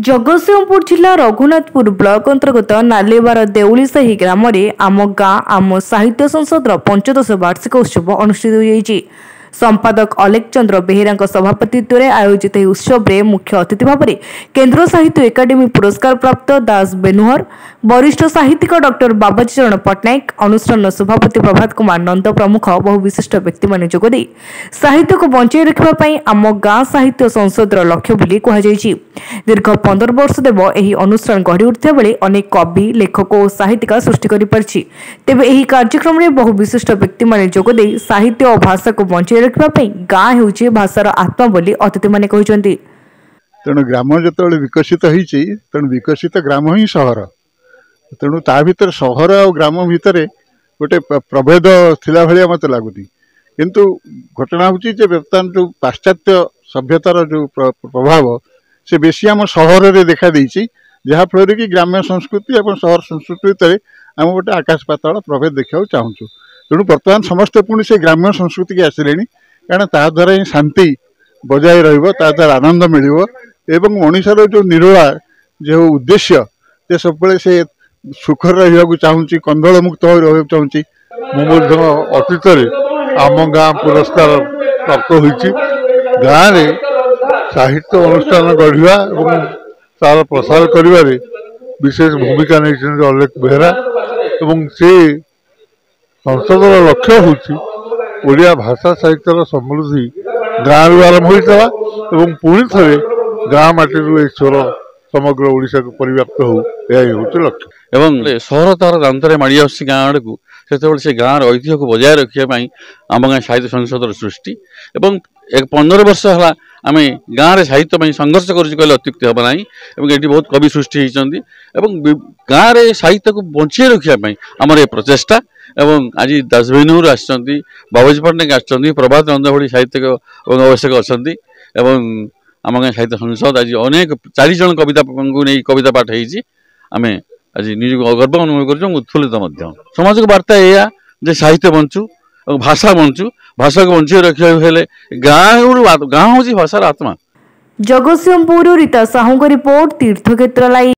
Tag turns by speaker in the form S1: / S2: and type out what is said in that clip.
S1: जगतसिंहपुर जिला रघुनाथपुर ब्लॉक अंतर्गत नालेबार देउली साही ग्राम आम गाँ आम साहित्य संसद पंचदश वार्षिक उत्सव अनुष्ठित हो संपादक अलेक चंद्र बेहेरा सभापतित्व में आयोजित उत्सव में मुख्य अतिथि भाव में केन्द्र साहित्य एकाडेमी पुरस्कार प्राप्त दास बेनुहर वरिष्ठ साहित्यिक डॉक्टर बाबाजी चरण पट्टनायक अनुष्ठान सभापति प्रभात कुमार नंद प्रमुख बहु विशिष्ट व्यक्ति मान जोगदे साहित्य को बंचाई रखापी आम गाँ साहित्य संसद लक्ष्य बोली कहुई। दीर्घ 15 वर्ष देव यह अनुष्ठान गढ़ी उठा बेले अनेक कवि लेखक और साहित्यिका सृष्टि कर तेबे यह कार्यक्रम में बहु विशिष्ट व्यक्ति मान जोगदे साहित्य और भाषा को बंचाई रखापी गाँ होउछि भाषार आत्मा बोली अतिथि माने कहउछन्ति।
S2: तेणु ग्राम जो विकसित होती तेणु विकसित ग्राम ही सहर तेणु ता भीतर सहर और ग्राम भितर गोटे प्रभेद थिला भलिया मत लगुनि किंतु घटना हूँ बर्तमान जो पाश्चात्य सभ्यतार जो प्रभाव से बेसी आम सहर में देखा देछि जहाँफल कि ग्राम्य संस्कृति और सहर संस्कृति भितर आम गोटे आकाश पाताल प्रभेद देखा चाहूँ। तेणु बर्तमान समस्ते पुणी से ग्राम्य संस्कृति की आसिले कारण ता द्वारा ही शांति बजाय रहा आनंद मिलिव एवं मनुष्यर जो निरोला जो उद्देश्य से सब से सुखर रहा चाहूँगी कंदल मुक्त रहा चाहूँगी। अतीत आम गाँ पुरस्कार प्राप्त होती गाँव में साहित्य अनुष्ठान गढ़ा और तार प्रसार कर विशेष भूमिका नहीं अलेक बेहरा एवं से संसदर लक्ष्य हूँ ओडिया भाषा साहित्यर समृद्धि गाँव आरंभ होता और पुणी थे गाँ माटी स्वर समग्र ओडिशा को परिव्याप्त हो यही हूँ लक्ष्य
S3: एवं सहर तार दांतर माड़ी आस गाँ आड़ को से गाँव ऐतिह्य को बजाय रखापी आम गाँ साहित्य संसद सृष्टि एवं 15 वर्ष है आम गाँव में साहित्य संघर्ष कर अत्युक्ति हम ना ये बहुत कवि सृष्टि होती गाँव में साहित्य को बंचाई रखापी आमर ये प्रचेषा एवं आज दास बेनुहर आसछन्ति बाबाजी पट्टनायक आसछन्ति प्रभात नंद भली साहित्यिक आवश्यक अच्छा एवं आम गाँ साहित्य संसद आज अनेक 4 जन कविता को नहीं कविता पाठ होती आम आज निज गर्व अनुभव कर उत्फुल्लित समाज को वार्ता या साहित्य बंचु और भाषा बंचु भाषा को बंचाई रखा गाँव हूँ भाषार आत्मा।
S1: जगतसिंहपुर रीता साहू रिपोर्ट तीर्थक्षेत्र लाइव।